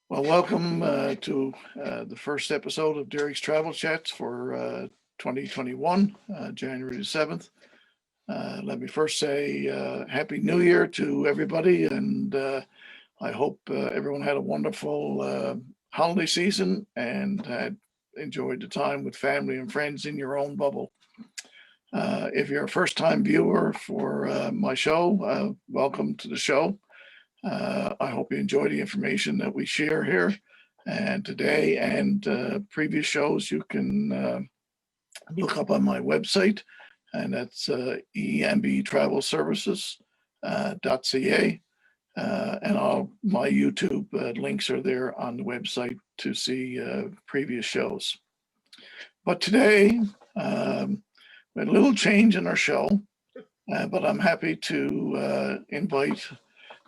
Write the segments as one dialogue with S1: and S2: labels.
S1: Well, welcome to the first episode of Derek's Travel Chats for 2021, January the 7th. Let me first say Happy New Year to everybody, and I hope everyone had a wonderful holiday season and had enjoyed the time with family and friends in your own bubble. If you're a first time viewer for my show, welcome to the show. I hope you enjoy the information that we share here. And today and previous shows, you can look up on my website, and that's embtravelservices.ca. And all my YouTube links are there on the website to see previous shows. But today, we had a little change in our show, but I'm happy to invite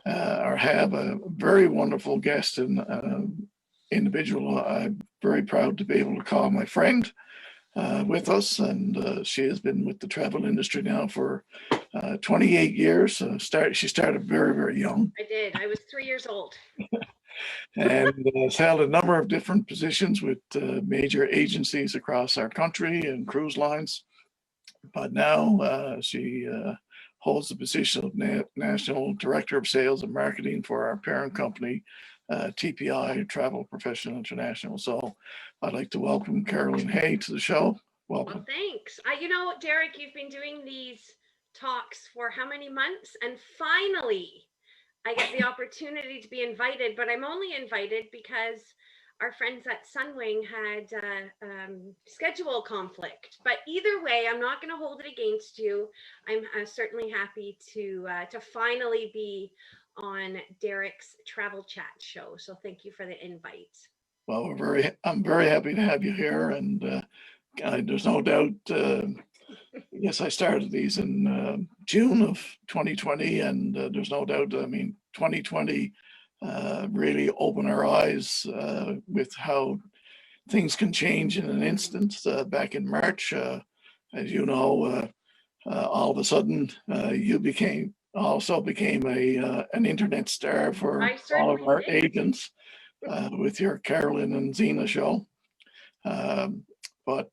S1: or have a very wonderful guest and individual I'm very proud to be able to call my friend with us. And she has been with the travel industry now for 28 years. She started very, very young.
S2: I did. I was 3 years old.
S1: And has held a number of different positions with major agencies across our country and cruise lines. But now she holds the position of National Director of Sales and Marketing for our parent company, TPI, Travel Professional International. So I'd like to welcome Carolyn Hay to the show. Welcome.
S2: Well, thanks. Derek, you've been doing these talks for how many months? And finally, I get the opportunity to be invited, but I'm only invited because our friends at Sunwing had schedule conflict. But either way, I'm not going to hold it against you. I'm certainly happy to finally be on Derek's Travel Chat show. So thank you for the invite.
S1: Well, I'm very happy to have you here, and there's no doubt. Yes, I started these in June of 2020, and there's no doubt. I mean, 2020 really opened our eyes with how things can change in an instant. Back in March, as you know, all of a sudden you became an internet star for all of our agents with your Carolyn and Zena show. But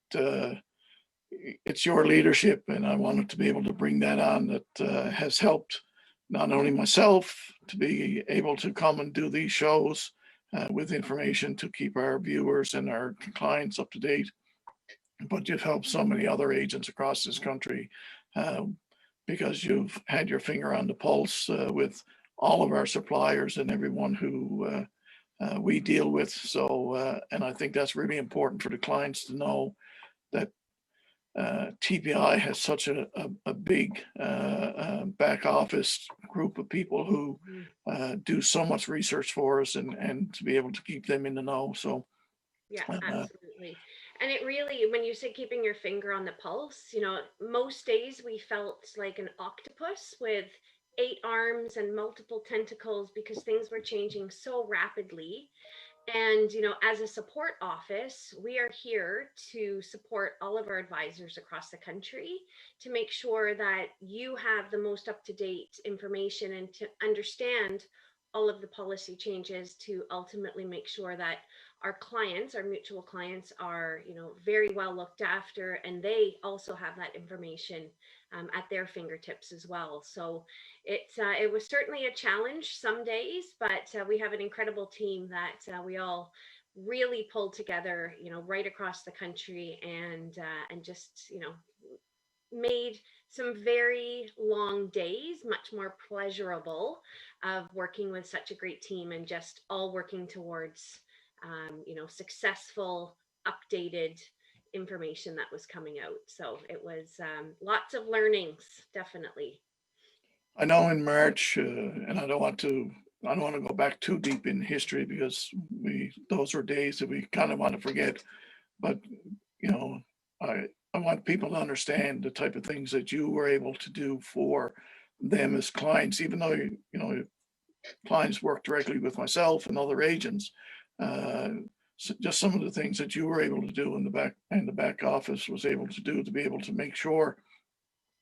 S1: it's your leadership, and I wanted to be able to bring that on. That has helped not only myself to be able to come and do these shows with information to keep our viewers and our clients up to date, but you've helped so many other agents across this country because you've had your finger on the pulse with all of our suppliers and everyone who we deal with. So, and I think that's really important for the clients to know that TPI has such a big back office group of people who do so much research for us, and to be able to keep them in the know. So,
S2: yeah, absolutely. And it really, when you say keeping your finger on the pulse, most days we felt like an octopus with 8 arms and multiple tentacles because things were changing so rapidly. And, as a support office, we are here to support all of our advisors across the country to make sure that you have the most up-to-date information and to understand all of the policy changes to ultimately make sure that our clients, our mutual clients, are, very well looked after, and they also have that information at their fingertips as well. So it was certainly a challenge some days, but we have an incredible team that we all really pulled together, right across the country, and just made some very long days much more pleasurable of working with such a great team and just all working towards successful, updated information that was coming out. So it was lots of learnings, definitely.
S1: I know in March, and I don't want to go back too deep in history because those were days that we kind of want to forget. But I want people to understand the type of things that you were able to do for them as clients, even though clients work directly with myself and other agents. So just some of the things that you were able to do in the back office was able to do to be able to make sure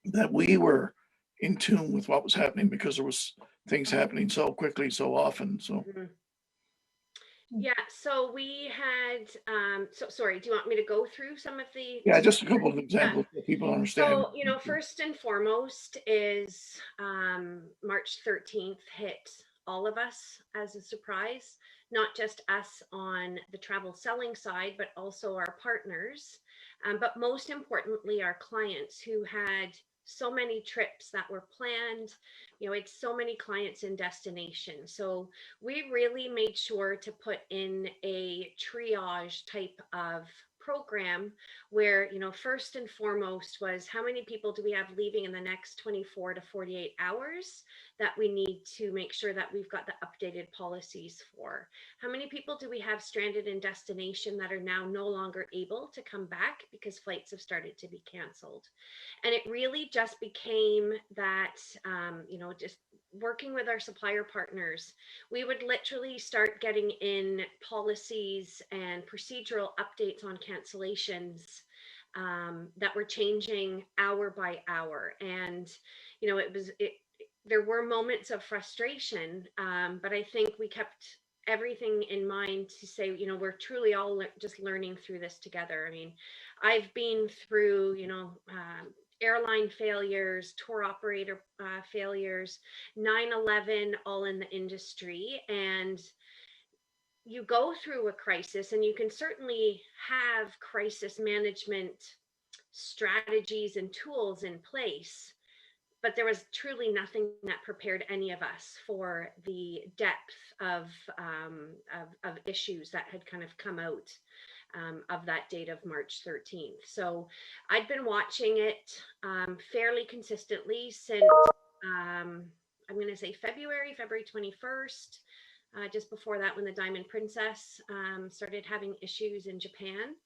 S1: that we were in tune with what was happening, because there was things happening so quickly, so often. So
S2: Yeah, so we had, so sorry, do you want me to go through some of the
S1: Yeah, just a couple of
S2: yeah.
S1: examples so people understand.
S2: So, first and foremost is March 13th hit all of us as a surprise, not just us on the travel selling side, but also our partners. But most importantly, our clients who had so many trips that were planned. It's so many clients in destination. So we really made sure to put in a triage type of program where first and foremost was how many people do we have leaving in the next 24 to 48 hours that we need to make sure that we've got the updated policies for. How many people do we have stranded in destination that are now no longer able to come back because flights have started to be canceled? And it really just became that, just working with our supplier partners, we would literally start getting in policies and procedural updates on cancellations that were changing hour by hour. And, there were moments of frustration, but I think we kept everything in mind to say, we're truly all just learning through this together. I mean, I've been through, airline failures, tour operator failures, 9/11, all in the industry. And you go through a crisis, and you can certainly have crisis management strategies and tools in place, but there was truly nothing that prepared any of us for the depth of issues that had kind of come out of that date of March 13th. So I'd been watching it fairly consistently since, I'm going to say February 21st. Just before that, when the Diamond Princess started having issues in Japan.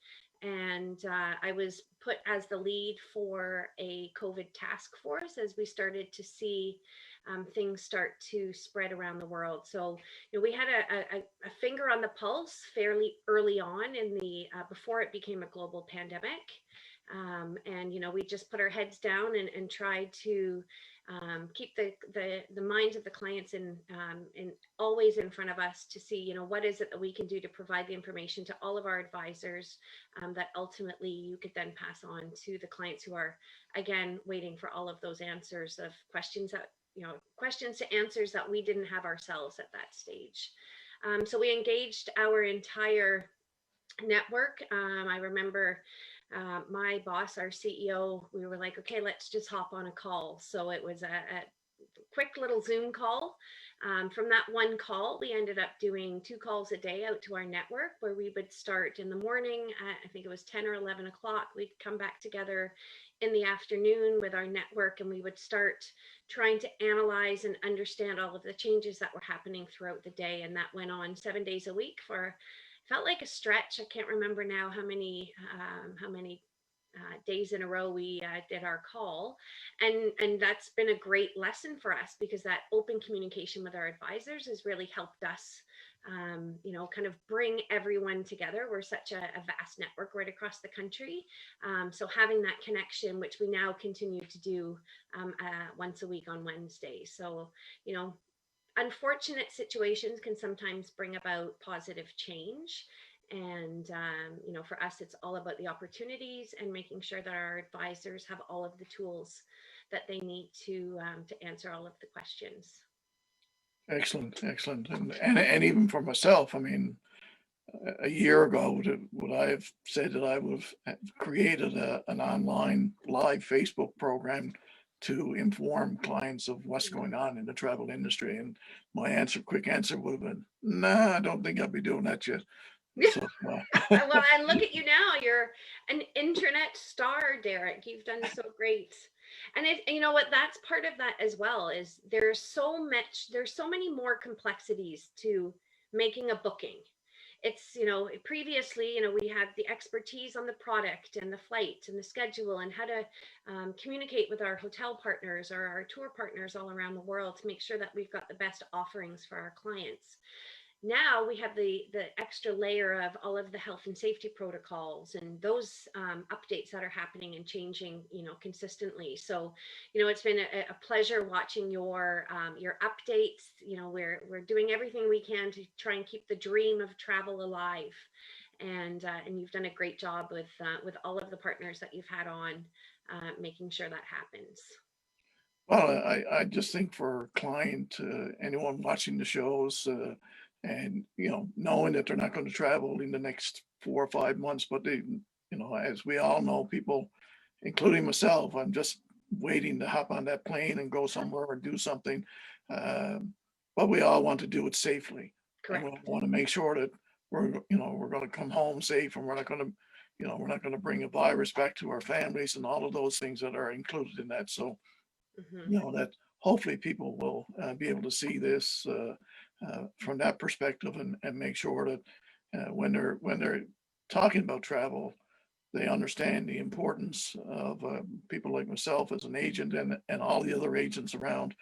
S2: And I was put as the lead for a COVID task force as we started to see things start to spread around the world. So, we had a finger on the pulse fairly early on in the before it became a global pandemic. And we just put our heads down and tried to keep the minds of the clients in always in front of us to see, what is it that we can do to provide the information to all of our advisors that ultimately you could then pass on to the clients who are, again, waiting for all of those answers of questions that, questions to answers that we didn't have ourselves at that stage. So we engaged our entire network. I remember my boss, our CEO, we were like, okay, let's just hop on a call. So it was a quick little Zoom call. From that one call, we ended up doing 2 calls a day out to our network, where we would start in the morning at, I think it was 10 or 11 o'clock. We'd come back together in the afternoon with our network, and we would start trying to analyze and understand all of the changes that were happening throughout the day. And that went on 7 days a week for, felt like a stretch. I can't remember now how many days in a row we did our call. And that's been a great lesson for us, because that open communication with our advisors has really helped us kind of bring everyone together. We're such a vast network right across the country. So having that connection, which we now continue to do once a week on Wednesdays. So, unfortunate situations can sometimes bring about positive change. And, for us, it's all about the opportunities and making sure that our advisors have all of the tools that they need to answer all of the questions.
S1: Excellent, excellent. And even for myself, I mean, a year ago, would I have said that I would have created an online live Facebook program to inform clients of what's going on in the travel industry? And my quick answer would have been, nah, I don't think I'll be doing that yet. So,
S2: Well, and look at you now. You're an internet star, Derek. You've done so great. And you know what, that's part of that as well, is there's so many more complexities to making a booking. It's, previously, we had the expertise on the product and the flight and the schedule and how to communicate with our hotel partners or our tour partners all around the world to make sure that we've got the best offerings for our clients. Now we have the extra layer of all of the health and safety protocols and those updates that are happening and changing, consistently. So, it's been a pleasure watching your updates. We're doing everything we can to try and keep the dream of travel alive, and you've done a great job with all of the partners that you've had on, making sure that happens.
S1: Well, I just think for a client, anyone watching the shows, and knowing that they're not going to travel in the next 4 or 5 months, but as we all know, people, including myself, I'm just waiting to hop on that plane and go somewhere or do something. Um, but we all want to do it safely, and we
S2: Correct.
S1: want to make sure that we're going to come home safe, and we're not going to bring a virus back to our families and all of those things that are included in that. So
S2: Hmm.
S1: that hopefully people will be able to see this from that perspective, and make sure that when they're talking about travel, they understand the importance of people like myself as an agent, and all the other agents around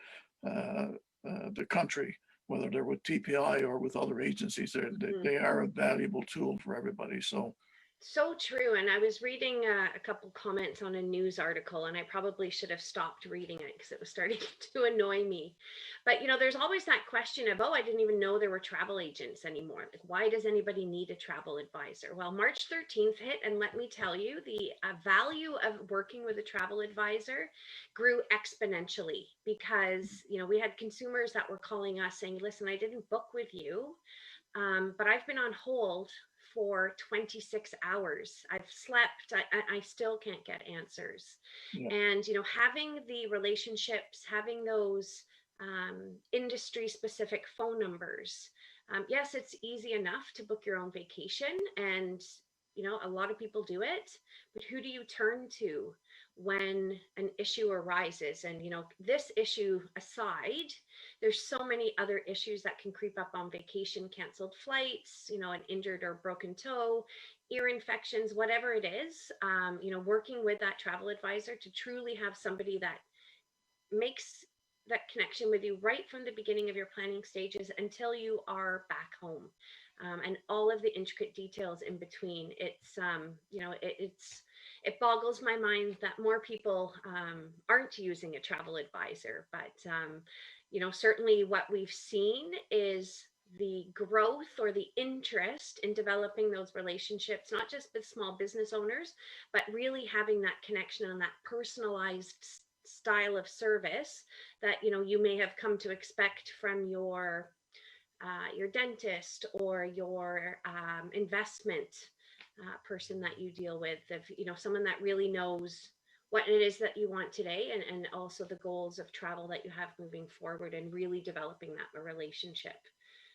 S1: uh, the country, whether they're with TPI or with other agencies. They are a valuable tool for everybody. So
S2: So true. And I was reading a couple comments on a news article, and I probably should have stopped reading it because it was starting to annoy me. But, there's always that question of, oh, I didn't even know there were travel agents anymore. Like, why does anybody need a travel advisor? Well, March 13th hit, and let me tell you, the value of working with a travel advisor grew exponentially because, we had consumers that were calling us saying, listen, I didn't book with you. But I've been on hold for 26 hours. I've slept. I still can't get answers.
S1: yeah,
S2: And, having the relationships, having those industry specific phone numbers. Yes, it's easy enough to book your own vacation, and a lot of people do it, but who do you turn to when an issue arises? And this issue aside, there's so many other issues that can creep up on vacation: canceled flights, an injured or broken toe, ear infections, whatever it is. Working with that travel advisor to truly have somebody that makes that connection with you right from the beginning of your planning stages until you are back home, and all of the intricate details in between. It boggles my mind that more people aren't using a travel advisor, but certainly what we've seen is the growth or the interest in developing those relationships, not just with small business owners, but really having that connection and that personalized style of service that you may have come to expect from your dentist or your investment person that you deal with, of someone that really knows what it is that you want today, and also the goals of travel that you have moving forward, and really developing that relationship.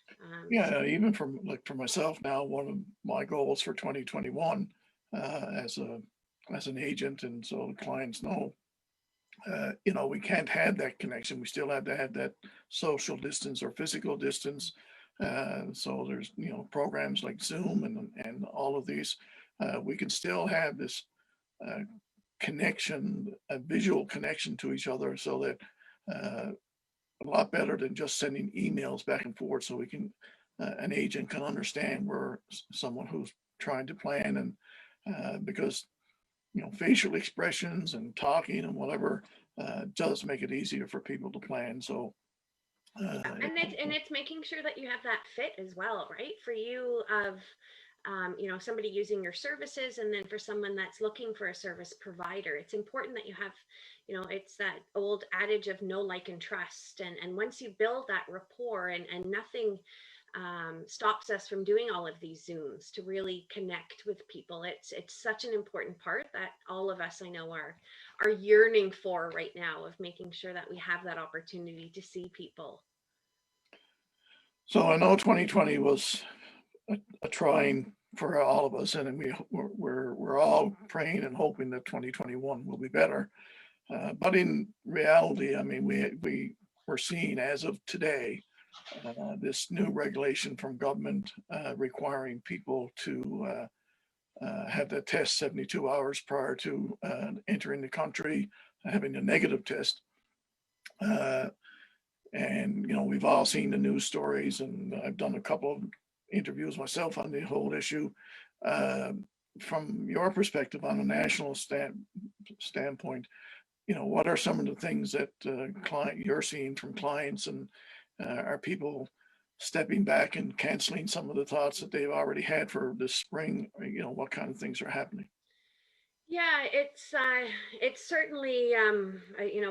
S2: So
S1: yeah. Even for myself now, one of my goals for 2021 as an agent, and so the clients know, we can't have that connection. We still have to have that social distance or physical distance. So there's programs like Zoom and all of these. We can still have this uh, connection, a visual connection to each other, so that a lot better than just sending emails back and forth. So we can an agent can understand where someone who's trying to plan, and because facial expressions and talking and whatever does make it easier for people to plan. So,
S2: yeah, and it's making sure that you have that fit as well, right? For you, of somebody using your services, and then for someone that's looking for a service provider, it's important that you have, it's that old adage of know, like, and trust. And once you build that rapport, and nothing stops us from doing all of these Zooms to really connect with people. It's such an important part that all of us, I know, are yearning for right now, of making sure that we have that opportunity to see people.
S1: so I know 2020 was a trying for all of us, and we're all praying and hoping that 2021 will be better. But in reality, I mean, we're seeing as of today this new regulation from government requiring people to have that test 72 hours prior to entering the country, having a negative test. Uh, And, we've all seen the news stories, and I've done a couple of interviews myself on the whole issue. Um, from your perspective on a national standpoint, what are some of the things that you're seeing from clients, and are people stepping back and canceling some of the thoughts that they've already had for this spring? What kind of things are happening?
S2: Yeah, it's certainly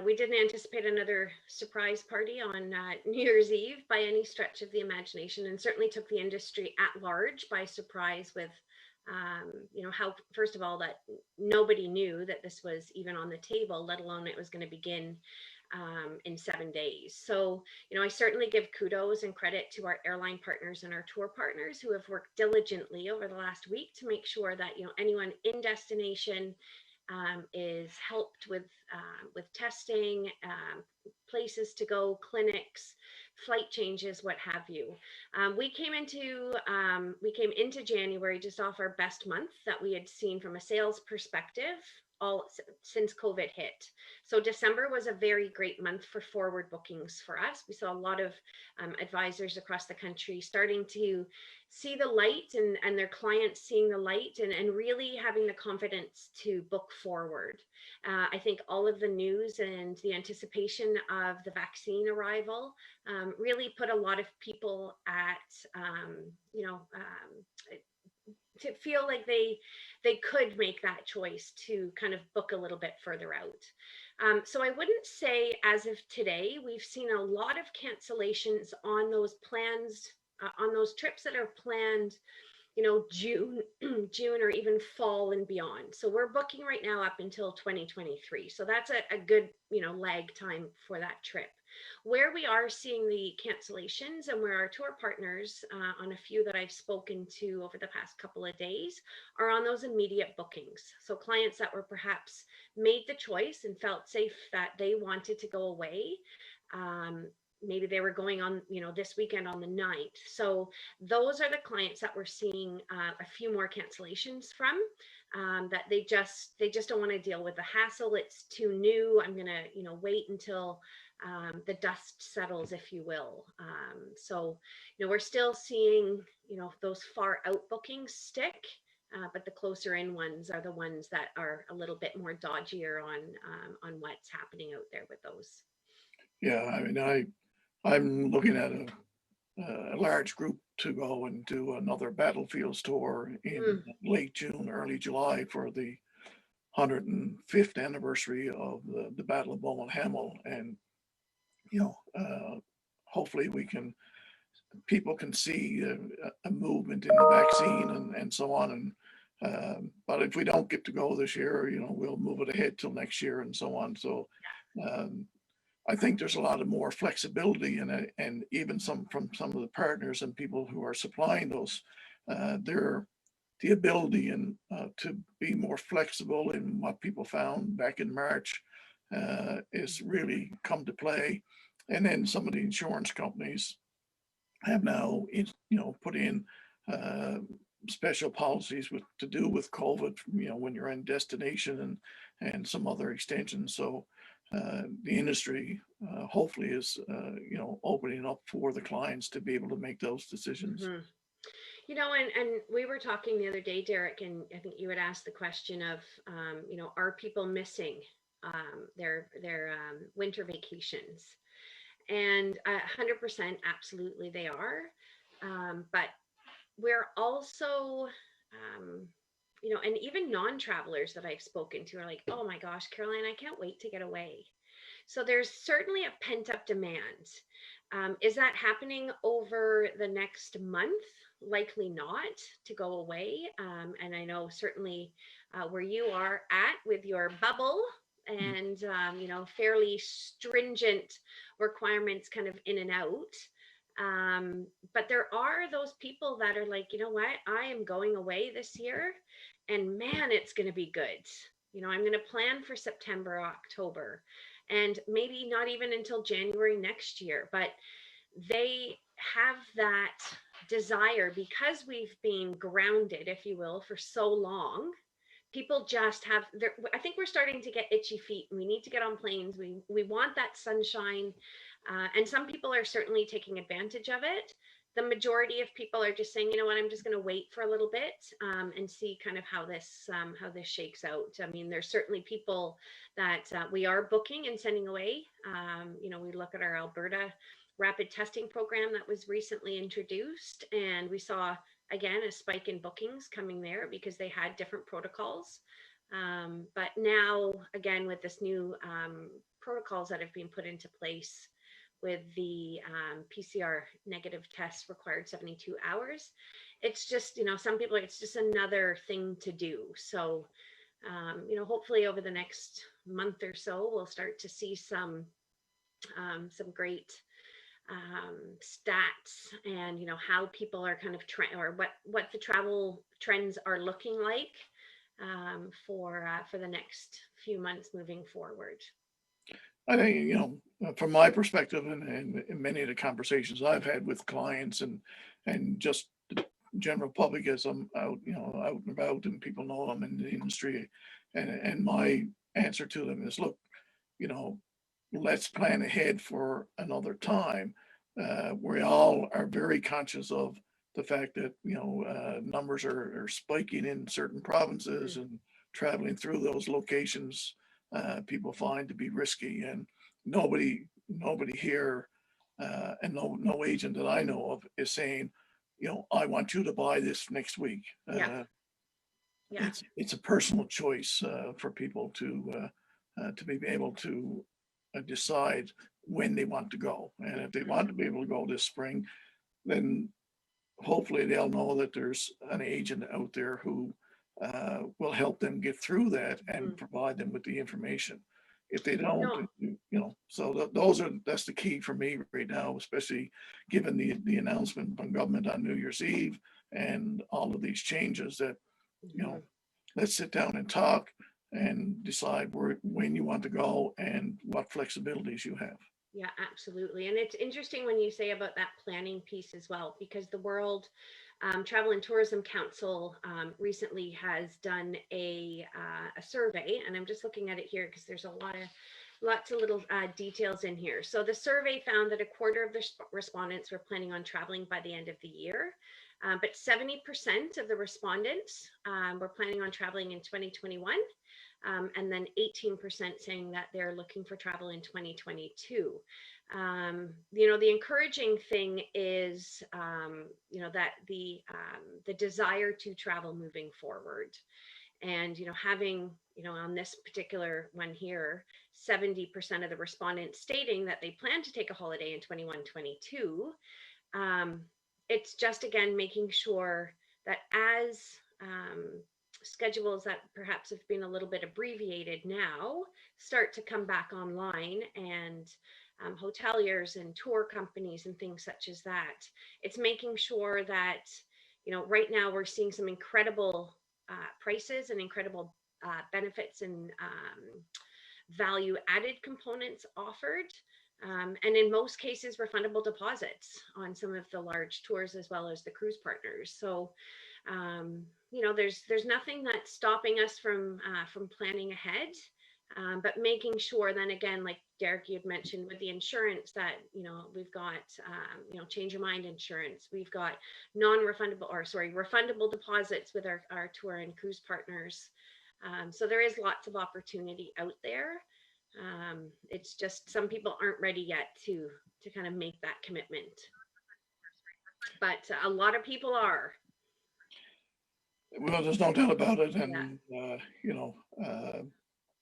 S2: we didn't anticipate another surprise party on New Year's Eve by any stretch of the imagination, and certainly took the industry at large by surprise with how, first of all, that nobody knew that this was even on the table, let alone it was going to begin in 7 days. So, I certainly give kudos and credit to our airline partners and our tour partners who have worked diligently over the last week to make sure that, anyone in destination is helped with testing, places to go, clinics, flight changes, what have you. We came into January just off our best month that we had seen from a sales perspective all since COVID hit. So December was a very great month for forward bookings for us. We saw a lot of advisors across the country starting to see the light, and their clients seeing the light, and really having the confidence to book forward. I think all of the news and the anticipation of the vaccine arrival really put a lot of people at, to feel like they could make that choice to kind of book a little bit further out. So I wouldn't say as of today we've seen a lot of cancellations on those plans, on those trips that are planned, June, June, or even fall and beyond. So we're booking right now up until 2023. So that's a good, lag time for that trip. Where we are seeing the cancellations, and where our tour partners, on a few that I've spoken to over the past couple of days, are on those immediate bookings. So clients that were perhaps made the choice and felt safe that they wanted to go away. Maybe they were going on, this weekend on the 9th. So those are the clients that we're seeing a few more cancellations from. That they just don't want to deal with the hassle. It's too new. I'm gonna, wait until the dust settles, if you will. So, we're still seeing, those far out bookings stick. But the closer in ones are the ones that are a little bit more dodgier on what's happening out there with those.
S1: Yeah, I mean, I'm looking at a large group to go and do another battlefields tour in
S2: Mm,
S1: late June, early July for the 105th anniversary of the Battle of Beaumont Hamel. And, you know, uh, hopefully people can see a movement in the vaccine and so on. And, but if we don't get to go this year, we'll move it ahead till next year and so on. So, um, I think there's a lot of more flexibility in it, and even from some of the partners and people who are supplying those, their the ability and to be more flexible in what people found back in March is really come to play. And then some of the insurance companies have now, put in uh, special policies to do with COVID, when you're in destination and some other extensions. So the industry hopefully is, opening up for the clients to be able to make those decisions.
S2: hmm and we were talking the other day, Derek, and I think you had asked the question of, are people missing their winter vacations? And 100%, absolutely, they are. But we're also, and even non-travelers that I've spoken to are like, oh my gosh, Caroline, I can't wait to get away. So there's certainly a pent up demand. Is that happening over the next month? Likely not, to go away. And I know certainly where you are at with your bubble and, fairly stringent requirements kind of in and out. But there are those people that are like, you know what, I am going away this year, and man, it's going to be good. I'm going to plan for September, October, and maybe not even until January next year. But they have that desire because we've been grounded, if you will, for so long. People just have I think we're starting to get itchy feet, and we need to get on planes. We want that sunshine. And some people are certainly taking advantage of it. The majority of people are just saying, you know what, I'm just going to wait for a little bit, and see kind of how this shakes out. I mean, there's certainly people that we are booking and sending away. We look at our Alberta rapid testing program that was recently introduced, and we saw again a spike in bookings coming there because they had different protocols. But now, again, with this new protocols that have been put into place with the PCR negative test required 72 hours, it's just, some people, it's just another thing to do. So, hopefully over the next month or so, we'll start to see some great stats, and how people are kind of or what the travel trends are looking like, for the next few months moving forward.
S1: I think, from my perspective, and in many of the conversations I've had with clients and just the general public as I'm out, out and about and people know I'm in the industry, and my answer to them is, look, you know, let's plan ahead for another time. We all are very conscious of the fact that, numbers are spiking in certain provinces,
S2: Mm.
S1: and traveling through those locations, people find to be risky. And nobody here, and no agent that I know of is saying, I want you to buy this next week.
S2: Yeah, yeah.
S1: It's a personal choice, for people to be able to decide when they want to go. And if they want to be able to go this spring, then hopefully they'll know that there's an agent out there who will help them get through that and
S2: Mm.
S1: provide them with the information. If they don't,
S2: No,
S1: so that's the key for me right now, especially given the announcement from government on New Year's Eve and all of these changes, that, you
S2: mhm.
S1: know, let's sit down and talk and decide when you want to go and what flexibilities you have.
S2: Yeah, absolutely. And it's interesting when you say about that planning piece as well, because the World Travel and Tourism Council recently has done a survey, and I'm just looking at it here because there's lots of little details in here. So the survey found that a quarter of the respondents were planning on traveling by the end of the year, but 70% of the respondents were planning on traveling in 2021. And then 18% saying that they're looking for travel in 2022. The encouraging thing is, that the desire to travel moving forward, and having, on this particular one here, 70% of the respondents stating that they plan to take a holiday in 21-22. It's just, again, making sure that as schedules that perhaps have been a little bit abbreviated now start to come back online, and hoteliers and tour companies and things such as that, it's making sure that, right now we're seeing some incredible prices and incredible benefits and value added components offered. And in most cases, refundable deposits on some of the large tours as well as the cruise partners. So, there's nothing that's stopping us from planning ahead, but making sure then again, like Derek, you had mentioned with the insurance, that we've got change your mind insurance, we've got refundable deposits with our tour and cruise partners. So there is lots of opportunity out there. It's just some people aren't ready yet to kind of make that commitment, but a lot of people are.
S1: Well, there's no doubt about it.
S2: Yeah,
S1: And,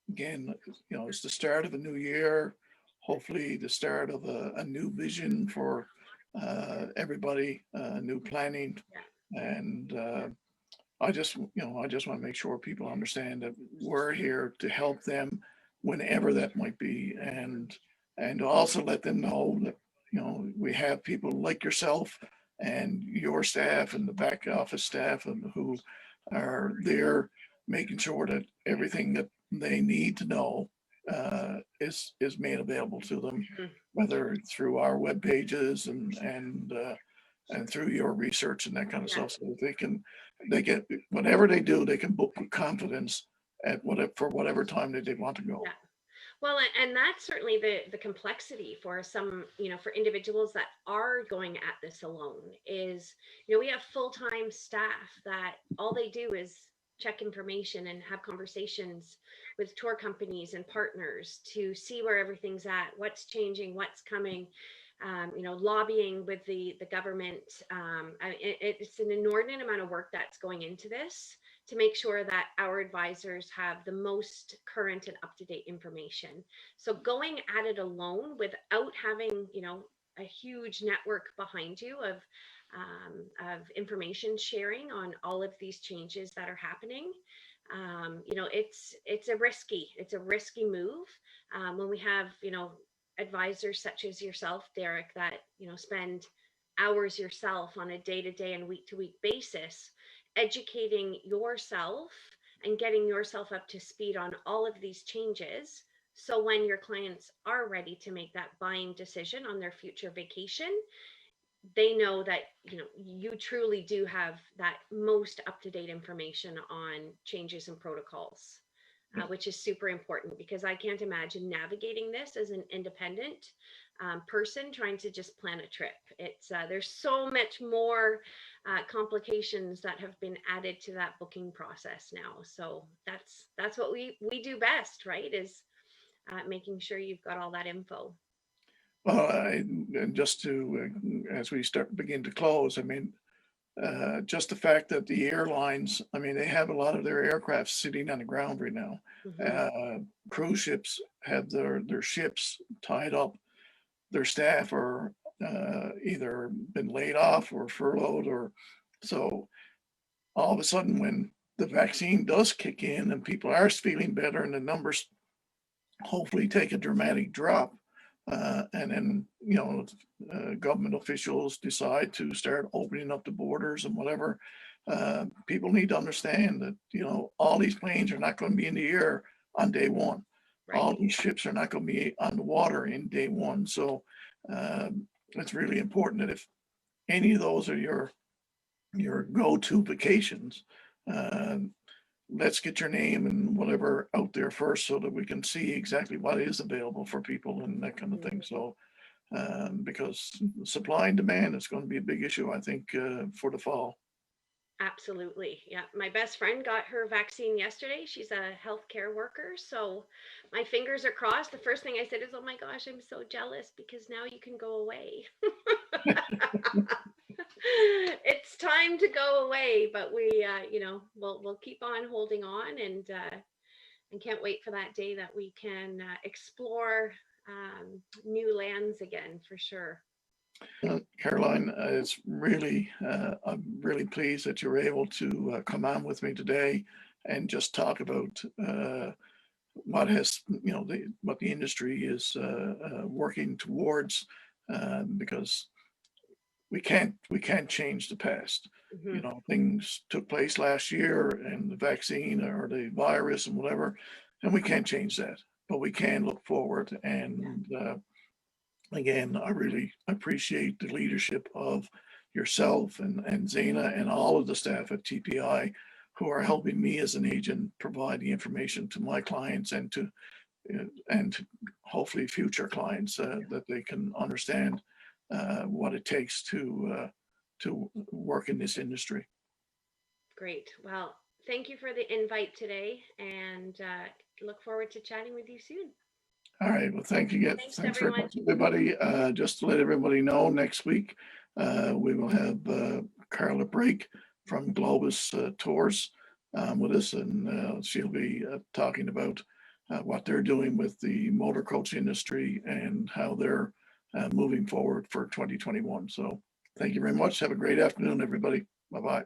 S1: again, it's the start of a new year, hopefully the start of a new vision for everybody, new planning.
S2: yeah,
S1: And I just want to make sure people understand that we're here to help them whenever that might be. And also let them know that, we have people like yourself and your staff and the back office staff, and who are there making sure that everything that they need to know is made available to them,
S2: mhm,
S1: whether through our web pages and through your research and that kind of
S2: yeah,
S1: stuff, so that they get whatever they do, they can book with confidence at whatever time that they want to go.
S2: yeah. Well, and that's certainly the complexity for some, for individuals that are going at this alone is, we have full-time staff that all they do is check information and have conversations with tour companies and partners to see where everything's at, what's changing, what's coming, lobbying with the government. It's an inordinate amount of work that's going into this to make sure that our advisors have the most current and up-to-date information. So going at it alone without having, a huge network behind you of information sharing on all of these changes that are happening, it's a risky move when we have, advisors such as yourself, Derek, that, spend hours yourself on a day-to-day and week-to-week basis educating yourself and getting yourself up to speed on all of these changes. So when your clients are ready to make that buying decision on their future vacation, they know that, you truly do have that most up-to-date information on changes and protocols, which is super important because I can't imagine navigating this as an independent person trying to just plan a trip. It's there's so much more complications that have been added to that booking process now. So that's what we do best, right? Is making sure you've got all that info.
S1: Well, and just to, as we begin to close, I mean, just the fact that the airlines, I mean, they have a lot of their aircraft sitting on the ground right now.
S2: Hmm.
S1: Cruise ships have their ships tied up. Their staff are either been laid off or furloughed, or so all of a sudden when the vaccine does kick in and people are feeling better and the numbers hopefully take a dramatic drop, and then government officials decide to start opening up the borders and whatever. People need to understand that all these planes are not going to be in the air on day one.
S2: Right.
S1: All these ships are not going to be on the water in day one. So it's really important that if any of those are your go-to vacations, uh, let's get your name and whatever out there first so that we can see exactly what is available for people and that kind of
S2: Mhm.
S1: thing. So, because supply and demand is going to be a big issue, I think, for the fall.
S2: Absolutely. Yeah. My best friend got her vaccine yesterday. She's a healthcare worker. So my fingers are crossed. The first thing I said is, oh my gosh, I'm so jealous because now you can go away. It's time to go away, but we'll keep on holding on and can't wait for that day that we can explore new lands again for sure.
S1: Caroline, I'm really pleased that you were able to come on with me today and just talk about what has, what the industry is working towards, because we can't change the past.
S2: Hmm.
S1: Things took place last year and the vaccine or the virus and whatever, and we can't change that. But we can look forward.
S2: Yeah.
S1: And again, I really appreciate the leadership of yourself and Zena and all of the staff at TPI who are helping me as an agent provide the information to my clients and to hopefully future clients that they can understand what it takes to work in this industry.
S2: Great. Well, thank you for the invite today and look forward to chatting with you soon.
S1: All right. Well, thank you.
S2: Thanks,
S1: Thanks very
S2: everyone.
S1: much, everybody. Just to let everybody know, next week we will have Carla Brake from Globus Tours with us, and she'll be talking about what they're doing with the motor coach industry and how they're moving forward for 2021. So thank you very much. Have a great afternoon, everybody. Bye bye.